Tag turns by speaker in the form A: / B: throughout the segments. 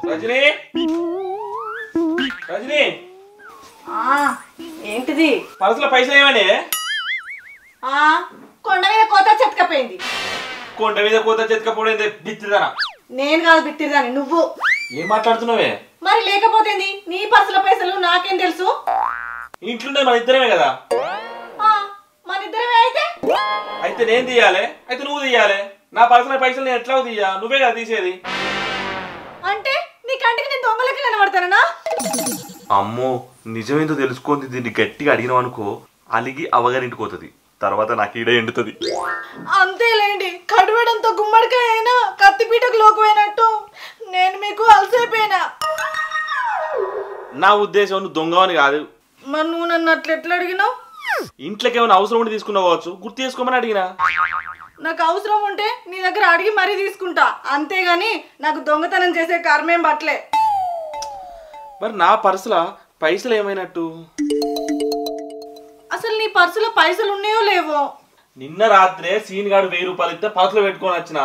A: రజనీ రజనీ
B: ఏంటిది?
A: పర్సులో పైసలు ఏమని?
B: కొండ మీద కోత చెతకపోయింది.
A: కొండ మీద కోత చెతకపోయింది బిత్తిదనా?
B: నేను కాదు బిత్తిదాని, నువ్వు.
A: ఏం మాట్లాడుతున్నావే?
B: మరి లేకపోతే నీ పర్సుల పైసలు నాకేం తెలుసు?
A: ఇంట్లోనే మన ఇద్దరమే కదా.
B: మన ఇద్దరమే
A: అయితే నేను తీయాలి, అయితే నువ్వు తీయాలి. నా పర్సుల పైసలు నేను ఎట్లా తీయా? నువ్వే కదా తీసేది.
B: అంటే నీ కంటికి నేను దొంగలకి కనబడతానా?
A: అమ్మో, నిజమేందో తెలుసుకుంది. దీన్ని గట్టిగా అడిగినావు అనుకో, అలిగి అవగారింటికి పోతుంది. తర్వాత నాకు ఈడ ఎండుతుంది.
B: అంతేలేండి, కడవడంతో గుమ్మడికాయ అయినా కత్తిపీటకు లోకపోయినట్టు నేను మీకు అలసైపోయినా.
A: నా ఉద్దేశం నువ్వు దొంగవని కాదు.
B: మరి నువ్వు నన్ను ఎట్లా అడిగినావు?
A: ఇంట్లోకి ఏమైనా అవసరం ఉండి తీసుకున్నావచ్చు, గుర్తు చేసుకోమని అడిగినా.
B: నాకు అవసరం ఉంటే నీ దగ్గర అడిగి మరీ తీసుకుంటా, అంతేగాని నాకు దొంగతనం చేసే కర్మేం పట్లే.
A: మరి నా పర్సులో పైసలు ఏమైనట్టు?
B: అసలు నీ పర్సులో పైసలు ఉన్నాయో లేవో?
A: నిన్న రాత్రే సీన్ గాడు 1000 రూపాయలు ఇస్తే పర్సులో పెట్టుకొని వచ్చిన.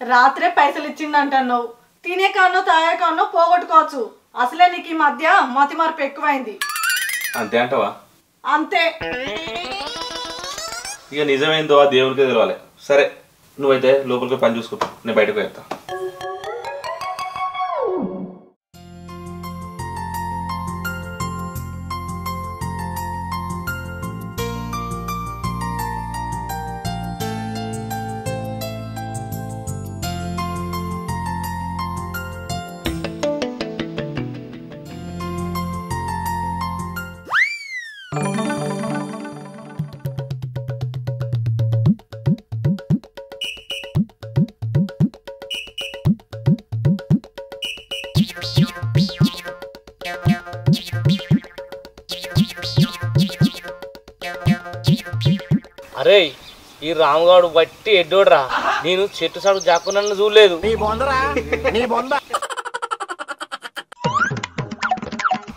B: రాత్రే పైసలు ఇచ్చిండంటున్నావు, తినే కానో తాగే కానో పోగొట్టుకోవచ్చు. అసలే నీకు ఈ మధ్య మతి మార్పు ఎక్కువైంది.
A: అంతే అంటవా?
B: అంతే.
A: ఇక నిజమైందో ఆ దేవునికే తెలవాలి. సరే, నువ్వైతే లోపలికి పని చూసుకో, నేను బయటకు వెళ్తా.
C: అరే, ఈ రాముగాడు బట్టి ఎడ్డోడ్రా. నేను చెట్టు సాడు జాక్కున్నాను చూడలేదు.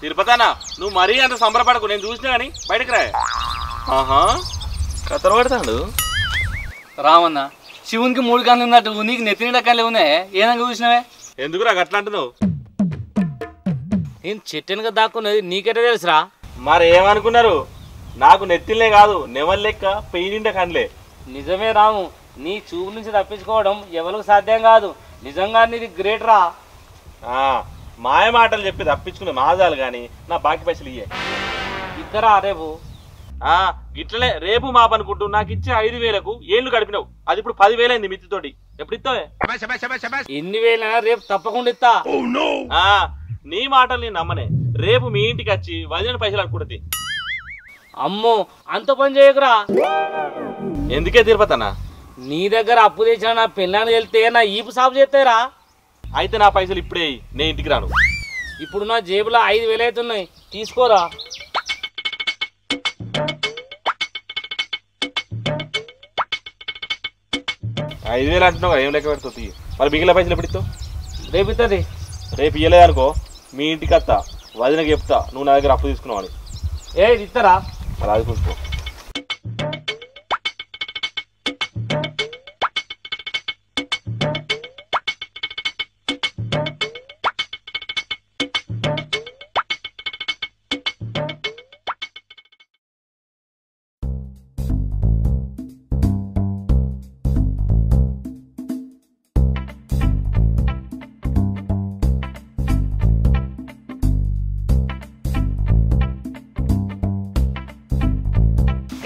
A: తిరుపతనా, నువ్వు మరీ అంత సంబరపడకు, నేను చూసినా కానీ బయటకు రా. ఆహా, కథలు పడతాడు
C: రామన్న. శివునికి 3 కళ్ళు ఉన్నట్టు నీకు నెత్తి నిండా కళ్ళు ఉన్నాయి. ఏనంగా చూసినావే?
A: ఎందుకు నాకు అట్లా అంటున్నావు?
C: నేను చెట్టునుగా దాక్కున్నది నీకెట్టే తెలుసురా?
A: మరి ఏమనుకున్నారు? నాకు నెత్తిలే కాదు, నెవల్ లెక్క పెయినిండా కనలే.
C: నిజమే రాము, నీ చూపు నుంచి తప్పించుకోవడం ఎవరికి సాధ్యం కాదు. నిజంగా నీది గ్రేట్ రా.
A: మాయ మాటలు చెప్పి తప్పించుకునే మాజాలు కానీ నా బాకీ పైసలు ఇయ్యే.
C: ఇద్దరా రేపు?
A: ఇట్లనే రేపు మాపనుకుంటూ నాకు ఇచ్చే 5000కు ఏళ్ళు గడిపినావు. అది ఇప్పుడు 10,000 అయింది మిత్తితోటి. ఎప్పుడు ఇస్తావే?
C: ఎన్ని వేలైనా రేపు తప్పకుండా ఇస్తా.
A: నీ మాటలు నేను నమ్మనే. రేపు మీ ఇంటికి వచ్చి 10,000 పైసలు అనుకుంటుంది.
C: అమ్మో, అంత పని చేయకురా.
A: ఎందుకే తిరుపతన్నా?
C: నీ దగ్గర అప్పు తెచ్చిన నా పిల్లని వెళ్తే నా ఈపు సాపు చేస్తారా?
A: అయితే నా పైసలు ఇప్పుడే నేను ఇంటికి రాను.
C: ఇప్పుడు నా జేబులో 5,000 అవుతున్నాయి, తీసుకోరా.
A: 5,000 అంటున్నావు, ఏం లెక్క పెడుతుంది? మరి మిగిలిన పైసలు ఎప్పుడు ఇస్తావు?
C: రేపు ఇస్తుంది.
A: రేపు ఇవ్వలేదనుకో మీ ఇంటికి వస్తా, వదినకి చెప్తా నువ్వు నా దగ్గర అప్పు తీసుకున్నావు.
C: ఇది ఇస్తారా?
A: అలా అది చూసుకో.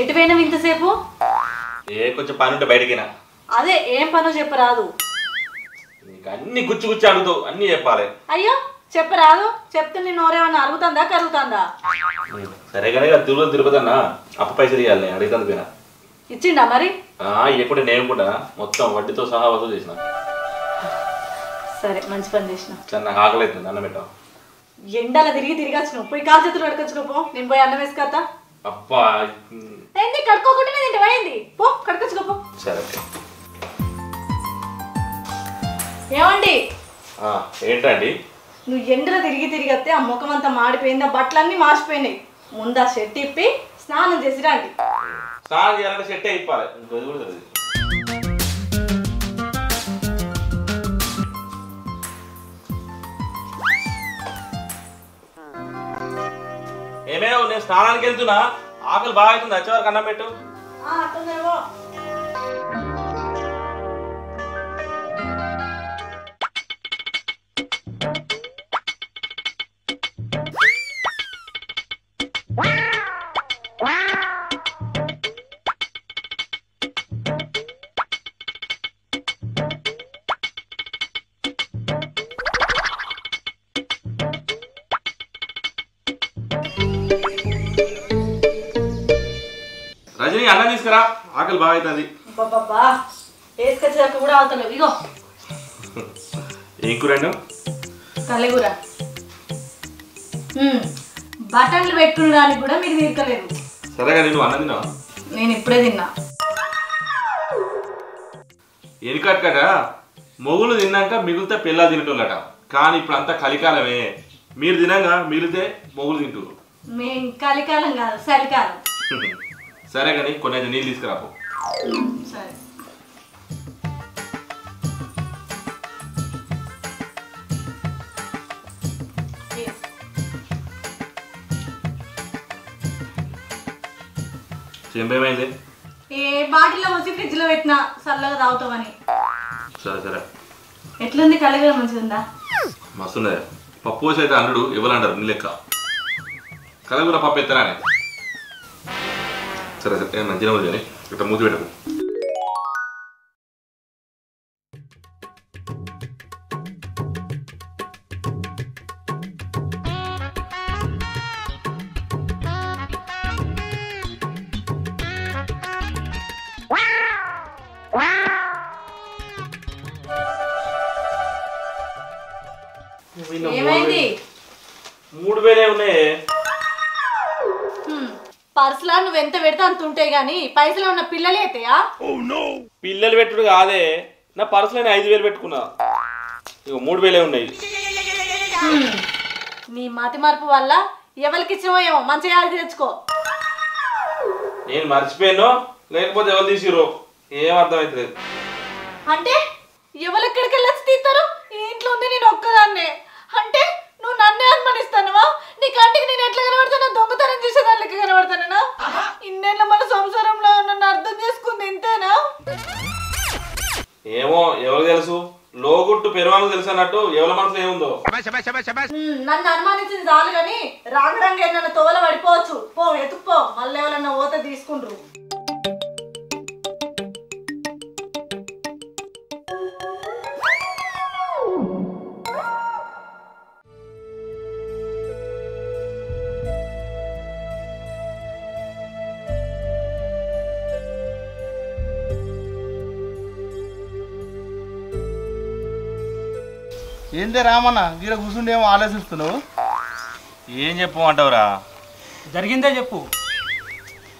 B: ఎటువైనా ఇంతసేపు?
A: కొంచెం పని ఉంటే బయటకినా.
B: అదే, ఏం పనో చెప్పరాదు.
A: నీకు అన్ని గుచ్చి గుచ్చి అడుగుతావు, అన్ని చెప్పాలి.
B: అయ్యో చెప్పరాదు, చెప్తే నేను నోరేమన్నా అరుగుతుందా కరుగుతుందా?
A: సరే కానీ తిరుపతన్నా అప్పు పైసలు ఇవ్వాలి, అడుగుతాను పోయినా.
B: ఇచ్చిండా మరి?
A: ఎప్పుడు నేను కూడా మొత్తం వడ్డీతో సహా వసూలు చేసిన.
B: సరే, మంచి పని చేసిన.
A: నాకు ఆకలి అవుతుంది, అన్నం పెట్టావు.
B: ఎండలా తిరిగి వచ్చినావు, పోయి కాలు చేతులు కడుకొచ్చుకోపో. నేను పోయి అన్నం వేసుకతా.
A: అబ్బా,
B: ఏంది కడుక్కోకుండానే తింటే పోయింది, పో కడుకొచ్చుకోపో.
A: సరే.
B: ఏమండి?
A: ఏంటండి?
B: నువ్వు ఎండలో తిరిగి వస్తే ఆ ముఖం అంతా మాడిపోయింది, ఆ బట్టలన్నీ మాసిపోయినాయి. ముందు ఆ షర్ట్ ఇప్పి స్నానం చేసి రండి.
A: స్నానం చేయాలంటే షర్టే ఇప్పాలి, ఇంకోది కూడా తెలియదు. ఏమేమో నేను స్నానానికి వెళ్తున్నా, ఆకలి బాగా అవుతుంది, వచ్చేవారికి అన్నం పెట్టు.
B: తొందరగా
A: రజనీ అన్నం తీసుకురా, ఆకలి బాగా అవుతుంది.
B: బాబా వేసుకొచ్చాక కూడా అవుతలేవు. ఇగో
A: ఏం కూర?
B: కలగూర. బటన్లు పెట్టుకోవడానికి కూడా మీరు తీర్కలేదు.
A: సరేగా నేను అన్నం తిన్నా.
B: నేను ఇప్పుడే తిన్నా.
A: ఎనికట్ కదా మొగులు తిన్నాక మిగిలితే పిల్లలు తినేటోళ్ళట, కానీ ఇప్పుడు అంతా కలికాలమే. మీరు తినంగా మిగిలితే మొగులు తింటారు.
B: మేము కలికాలం కాదు, చలికాలం.
A: సరే కానీ కొన్ని అయితే నీళ్ళు తీసుకురాపు.
B: సరే
A: చెంపేమైంది?
B: ఏ బాటిల్లో వచ్చి ఫ్రిడ్జ్ లో పెట్టినా చల్లగా తాగుతామని.
A: సరే సరే.
B: ఎట్లుంది కలగూర? మంచిగా
A: మస్తున్నది. పప్పు పోసి అయితే అల్లుడు ఇవ్వాలంటారు నీ లెక్క. కలగూర పప్పు ఎత్తరా అని. సరే సరే మంచిగా ఉంది కానీ ఇట్లా మూతి పెట్టకు.
B: ఏమైంది?
A: 3000 ఉన్నాయి.
B: పర్సులా నువ్వు ఎంత పెడితే అంత ఉంటాయి గానీ పైసలు ఉన్న పిల్లలు అయితాయా?
A: పిల్లలు పెట్టుడు కాదే, నా పర్సులో 5000 పెట్టుకున్నా. ఇక 3000 ఉన్నాయి.
B: నీ మతి మార్పు వల్ల ఎవరికి ఇచ్చినవో ఏమో మంచిగా అది తెచ్చుకో.
A: నేను మర్చిపోయాను, లేకపోతే ఎవరు తీసిరో ఏం అర్థం అవుతుంది.
B: అంటే ఎవరు ఎక్కడికి వెళ్ళొచ్చి తీస్తారు? ఈ ఇంట్లో ఉంది నేను ఒక్కదాన్నే. అంటే నువ్వు నన్నే అనుమానిస్తానవా? నీ కంటికి నేను ఎట్లా కనబడతానో దొంగతనం చేసేదాని లెక్క కనబడతానా? ఇన్నేళ్ళ మన సంసారంలో నన్ను అర్థం చేసుకుంది ఇంతేనా?
A: ఏమో ఎవరు తెలుసు, లోగుట్టు పెరుమాకు తెలుసు అన్నట్టు ఎవరి మనసులో ఏముందో.
B: నన్ను అనుమానించింది చాలు గాని రాగడంగా నన్ను తోల పడిపోవచ్చు. పో ఎత్తుకుపో, మళ్ళీ ఎవరన్నా ఓత తీసుకుంటారు.
D: ఏందే రామన్న గీడ కూర్చుండేమో ఆలోచిస్తున్నావు?
A: ఏం చెప్పమంటావురా?
E: జరిగిందే చెప్పు.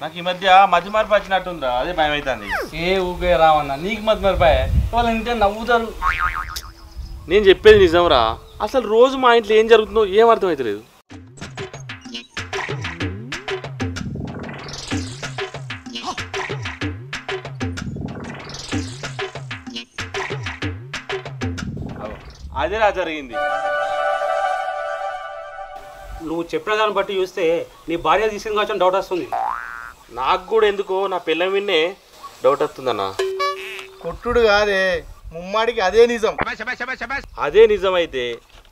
A: నాకు ఈ మధ్య మధ్య మార్పు వచ్చినట్టుందిరా, అదే భయం అవుతుంది.
E: ఏ ఊగే రావన్నా, నీకు మధ్య మరిపాయ వాళ్ళు ఇంటే నవ్వుతారు.
A: నేను చెప్పేది నిజంరా, అసలు రోజు మా ఇంట్లో ఏం జరుగుతుందో ఏం అర్థం అవుతలేదు. అదేరా జరిగింది.
E: నువ్వు చెప్పిన దాన్ని బట్టి చూస్తే నీ భార్య తీసుకుని కావచ్చు డౌట్ వస్తుంది.
A: నాకు కూడా ఎందుకో నా పిల్లం విన్నే డౌట్ వస్తుందన్న.
D: కొట్టుడు కాదే, ముమ్మాడికి అదే నిజం.
A: అదే నిజమైతే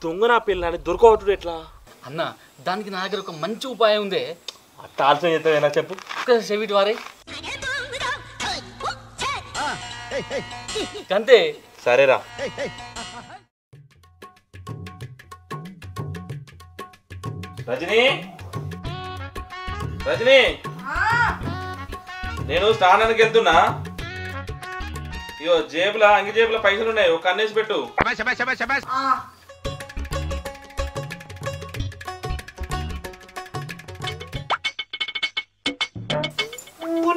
A: దొంగ నా పిల్లని దొరకవట్టుడు ఎట్లా
E: అన్న? దానికి నా దగ్గర ఒక మంచి ఉపాయం ఉందే.
A: అట్లా ఆలోచన చేస్తావేనా చెప్పు.
E: చెవిటి వారే అంతే.
A: సరేరా. రజనీ, రజనీ, నేను స్నానానికి వెళ్తున్నా. ఇగో జేబుల అంగి జేబుల పైసలు ఉన్నాయి, ఒక కన్నేసి పెట్టు.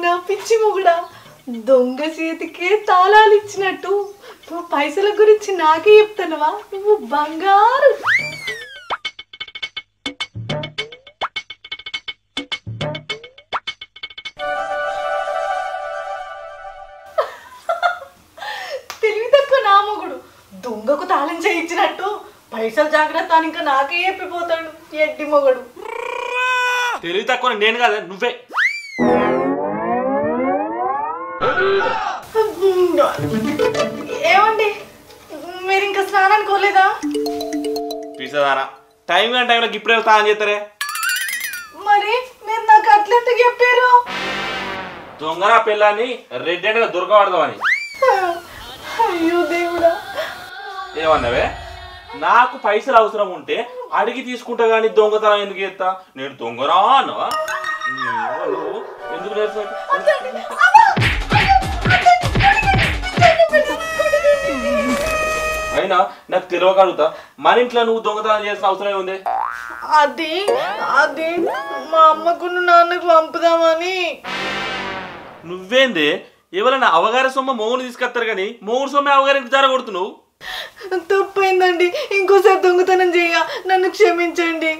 B: నా పిచ్చి మొగుడా, దొంగ చేతికే తాళాలు ఇచ్చినట్టు నువ్వు పైసల గురించి నాకే చెప్తానవా? నువ్వు బంగారు. తెలివి తక్కువ నా మొగుడు దొంగకు తాళం చేయించినట్టు పైసలు జాగ్రత్త అని ఇంకా నాకే చెప్పిపోతాడు ఎడ్డి మొగుడు.
A: తెలివి తక్కువ నేను కాదు నువ్వే.
B: ఏమండి మీరు ఇంకా స్నానానికి పోలేదా?
A: పిసదానా టైం కానీ టైంలో ఇప్పుడే వెళ్తా అని చెప్తారే.
B: మరి మీరు నాకు అట్లెందుకు చెప్పారు?
A: దొంగన పిల్లని రెడ్ హ్యాండ్గా దొరకబడదామని.
B: అయ్యో దేవుడా.
A: ఏమన్నావే? నాకు పైసలు అవసరం ఉంటే అడిగి తీసుకుంటా కానీ దొంగతనం ఎందుకు చేస్తా? నేను దొంగనా అన్నావా? నువ్వు ఎందుకు నేర్చుకో? అయినా నాకు తెలియక అడుగుతా, మన ఇంట్లో నువ్వు దొంగతనం చేసిన అవసరం ఉంది?
B: అది అది మా అమ్మకు నాన్నకు పంపుదామని.
A: నువ్వేందే ఎవరైనా అవగారి సొమ్మ మోగుని తీసుకొస్తారు కానీ మోగుడు సొమ్మ అవగారికి జరగొడుతున్నావు.
B: తప్పైందండి, ఇంకోసారి దొంగతనం చేయ, నన్ను క్షమించండి.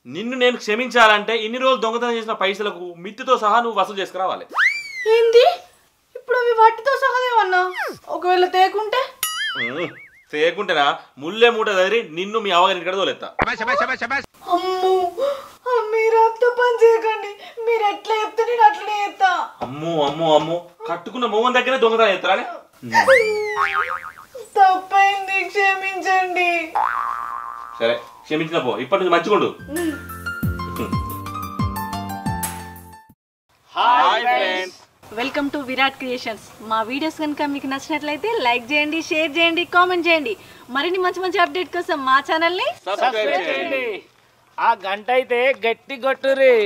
A: నిన్ను నేను క్షమించాలంటే ఇన్ని రోజులు దొంగతనం చేసిన పైసలకు మిత్తితో సహా నువ్వు వసూలు చేసుకురావాలి.
B: ఏంది ఇప్పుడు అవి వాటితో సహదేమన్నా? ఒకవేళ తేకుంటే?
A: తేకుంటేనా ముల్లే మూట దగ్గర నిన్ను మీ అవగారి ఇక్కడ తోలేస్తా.
B: అమ్మో మీరు అంత పని చేయకండి, మీరు ఎట్లా చెప్తే నేను అట్లనే చేస్తా.
A: అమ్మో అమ్మో అమ్మో కట్టుకున్న మొగం దగ్గరే దొంగతనం చేస్తారా?
B: తప్పైంది, క్షమించండి.
A: సరే క్షమించిన పో, ఇప్పటి నుంచి మంచిగుండు. Hi friends,
B: welcome to Virat creations. మా వీడియోస్ కనుక మీకు నచ్చినట్లయితే లైక్ చేయండి, షేర్ చేయండి, కామెంట్ చేయండి. మరిన్ని మంచి మంచి అప్డేట్ కోసం మా ఛానల్ని
C: సబ్స్క్రైబ్ చేయండి. ఆ గంట అయితే గట్టి కొట్టుర్రి.